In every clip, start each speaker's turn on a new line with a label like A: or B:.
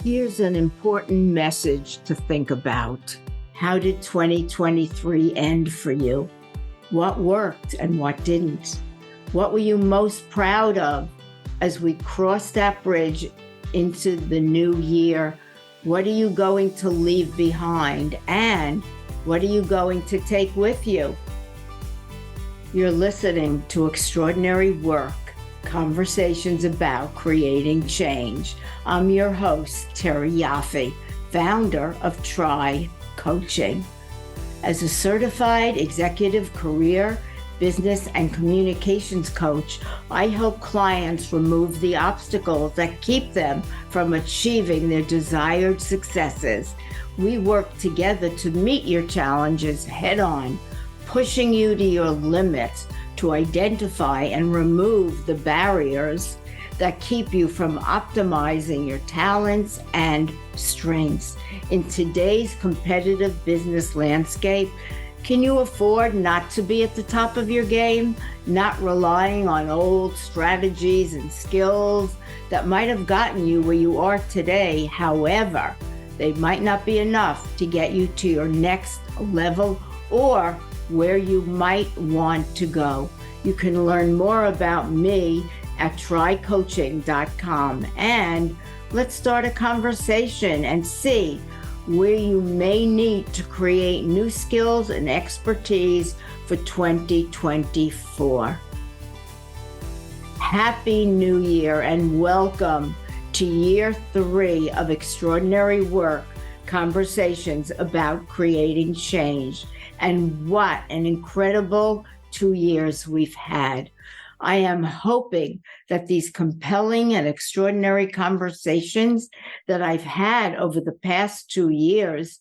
A: Here's an important message to think about. How did 2023 end for you? What worked and what didn't? What were you most proud of as we cross that bridge into the new year? What are you going to leave behind? And what are you going to take with you? You're listening to Extraordinary Work, Conversations about Creating Change. I'm your host, Terry Yoffe, founder of Try Coaching. As a certified executive career, business, and communications coach, I help clients remove the obstacles that keep them from achieving their desired successes. We work together to meet your challenges head on, pushing you to your limits to identify and remove the barriers that keep you from optimizing your talents and strengths. In today's competitive business landscape, can you afford not to be at the top of your game, not relying on old strategies and skills that might have gotten you where you are today? However, they might not be enough to get you to your next level or where you might want to go. You can learn more about me at trycoaching.com, and let's start a conversation and see where you may need to create new skills and expertise for 2024. Happy New Year and welcome to year 3 of Extraordinary Work, Conversations about Creating Change. And what an incredible 2 years we've had. I am hoping that these compelling and extraordinary conversations that I've had over the past 2 years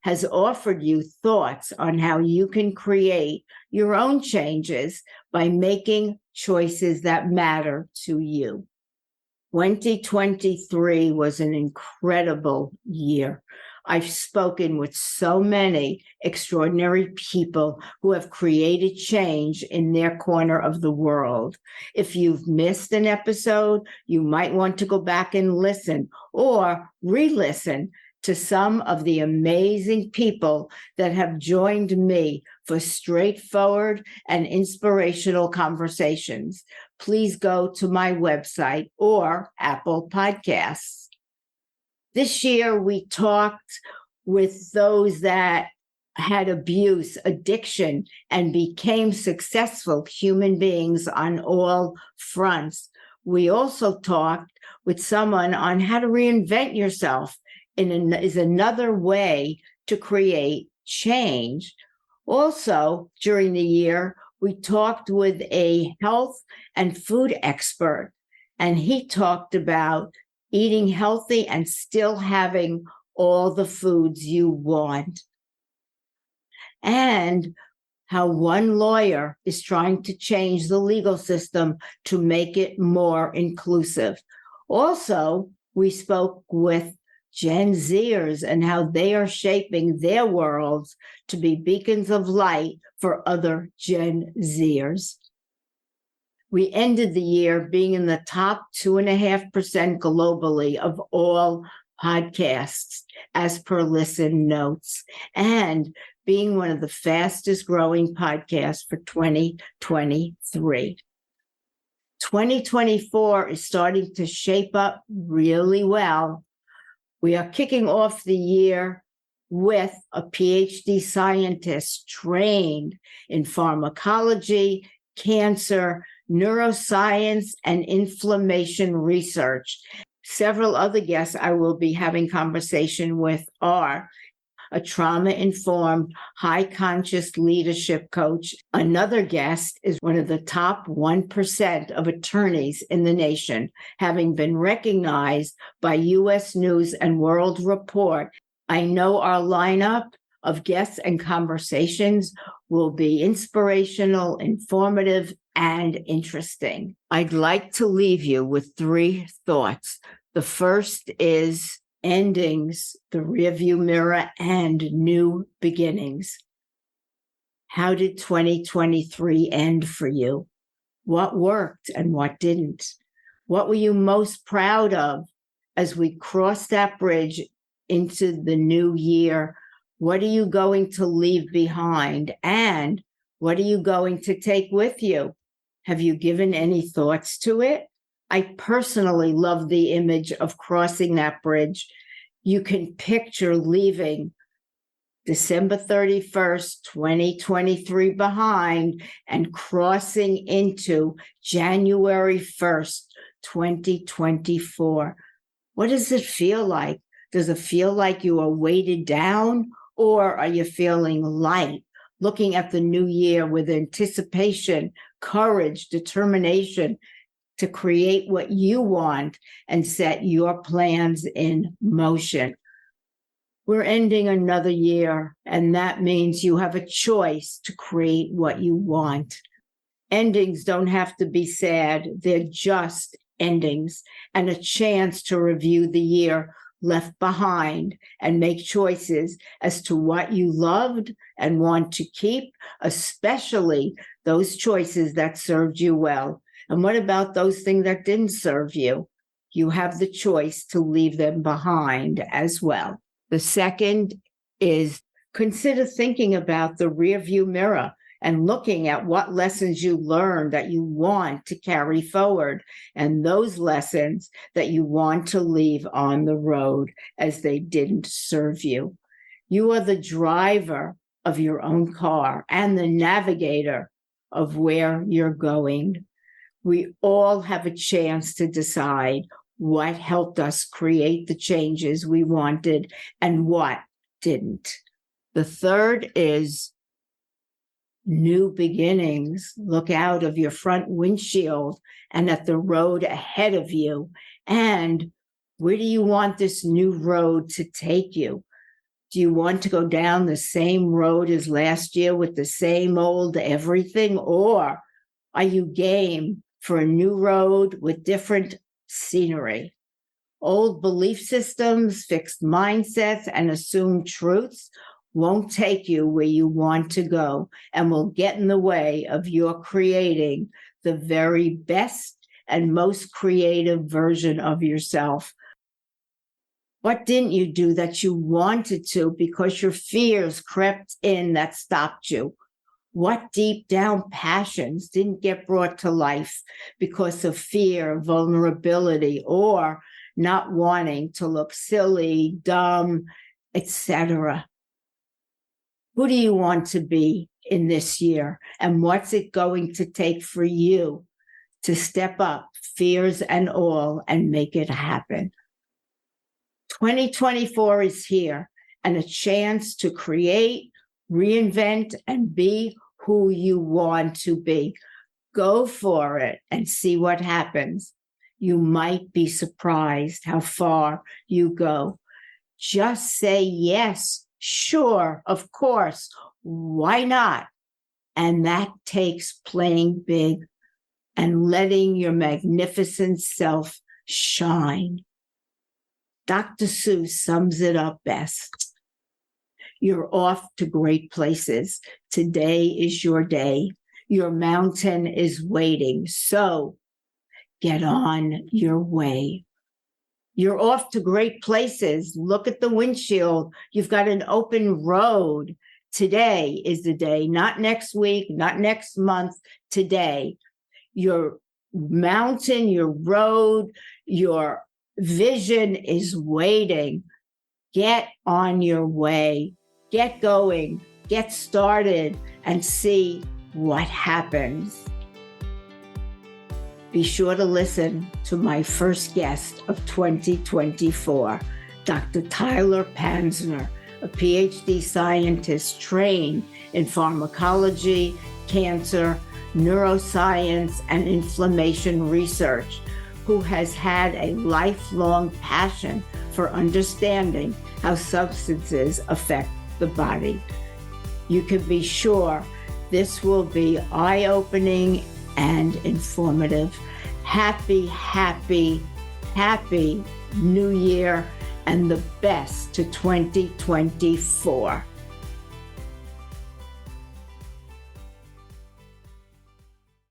A: has offered you thoughts on how you can create your own changes by making choices that matter to you. 2023 was an incredible year. I've spoken with so many extraordinary people who have created change in their corner of the world. If you've missed an episode, you might want to go back and listen or re-listen to some of the amazing people that have joined me for straightforward and inspirational conversations. Please go to my website or Apple Podcasts. This year, we talked with those that had abuse, addiction, and became successful human beings on all fronts. We also talked with someone on how to reinvent yourself is another way to create change. Also, during the year, we talked with a health and food expert, and he talked about eating healthy and still having all the foods you want. And how one lawyer is trying to change the legal system to make it more inclusive. Also, we spoke with Gen Zers and how they are shaping their worlds to be beacons of light for other Gen Zers. We ended the year being in the top 2.5% globally of all podcasts, as per Listen Notes, and being one of the fastest growing podcasts for 2023. 2024 is starting to shape up really well. We are kicking off the year with a PhD scientist trained in pharmacology, cancer, neuroscience, and inflammation research. Several other guests I will be having conversation with are a trauma-informed, high-conscious leadership coach. Another guest is one of the top 1% of attorneys in the nation, having been recognized by U.S. News and World Report. I know our lineup of guests and conversations will be inspirational, informative, and interesting. I'd like to leave you with 3 thoughts. The first is endings, the rearview mirror, and new beginnings. How did 2023 end for you? What worked and what didn't? What were you most proud of as we cross that bridge into the new year, what are you going to leave behind? And what are you going to take with you? Have you given any thoughts to it? I personally love the image of crossing that bridge. You can picture leaving December 31st, 2023 behind and crossing into January 1st, 2024. What does it feel like? Does it feel like you are weighted down, or are you feeling light, looking at the new year with anticipation, courage, determination to create what you want and set your plans in motion? We're ending another year, and that means you have a choice to create what you want. Endings don't have to be sad. They're just endings and a chance to review the year left behind and make choices as to what you loved and want to keep, especially those choices that served you well. And what about those things that didn't serve you? You have the choice to leave them behind as well. The second is consider thinking about the rearview mirror and looking at what lessons you learned that you want to carry forward, and those lessons that you want to leave on the road as they didn't serve you. You are the driver of your own car and the navigator of where you're going. We all have a chance to decide what helped us create the changes we wanted and what didn't. The third is new beginnings. Look out of your front windshield and at the road ahead of you. And where do you want this new road to take you? Do you want to go down the same road as last year with the same old everything? Or are you game for a new road with different scenery? Old belief systems, fixed mindsets, and assumed truths won't take you where you want to go and will get in the way of your creating the very best and most creative version of yourself. What didn't you do that you wanted to because your fears crept in that stopped you? What deep down passions didn't get brought to life because of fear, vulnerability, or not wanting to look silly, dumb, etc.? Who do you want to be in this year? And what's it going to take for you to step up, fears and all, and make it happen? 2024 is here, and a chance to create, reinvent, and be who you want to be. Go for it and see what happens. You might be surprised how far you go. Just say yes, sure, of course, why not? And that takes playing big and letting your magnificent self shine. Dr. Seuss sums it up best. You're off to great places. Today is your day. Your mountain is waiting. So get on your way. You're off to great places. Look at the windshield. You've got an open road. Today is the day, not next week, not next month, today. Your mountain, your road, your vision is waiting. Get on your way. Get going. Get started and see what happens. Be sure to listen to my first guest of 2024, Dr. Tyler Panzner, a PhD scientist trained in pharmacology, cancer, neuroscience, and inflammation research, who has had a lifelong passion for understanding how substances affect the body. You can be sure this will be eye-opening and informative. Happy, happy, happy New Year and the best to 2024.